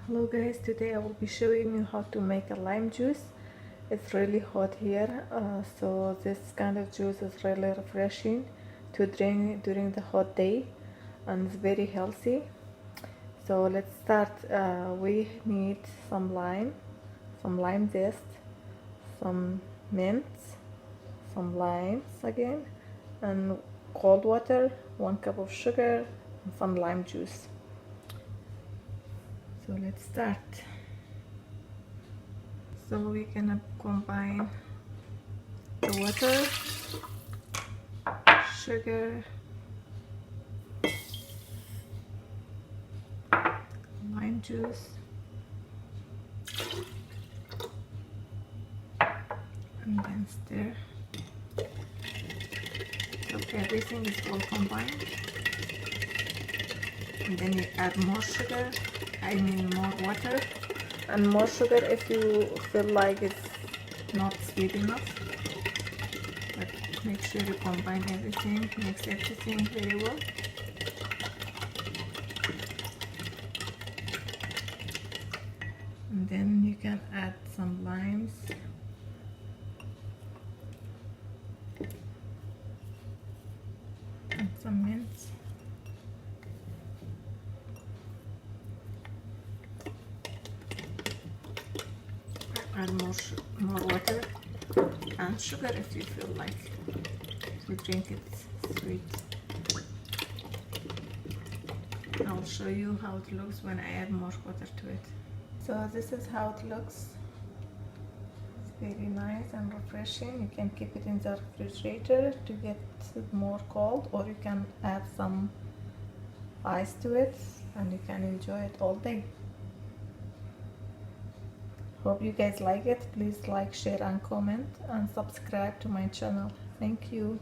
Hello guys, today I will be showing you how to make a lime juice. It's really hot here, so this kind of juice is really refreshing to drink during the hot day, and it's very healthy. So let's start. We need some lime zest, some mint, some limes again, and cold water, 1 cup of sugar, and some lime juice. So let's start. So we're gonna combine the water, sugar, lime juice, and then stir. So everything is all combined, and then you add more sugar. More water and more sugar if you feel like it's not sweet enough, but make sure you combine everything, mix everything very well. And then you can add some limes, and some mint. Add more water and sugar if you feel like you drink it sweet. I'll show you how it looks when I add more water to it. So this is how it looks. It's very nice and refreshing. You can keep it in the refrigerator to get it more cold, or you can add some ice to it and you can enjoy it all day. Hope you guys like it. Please like, share and comment, and subscribe to my channel. Thank you.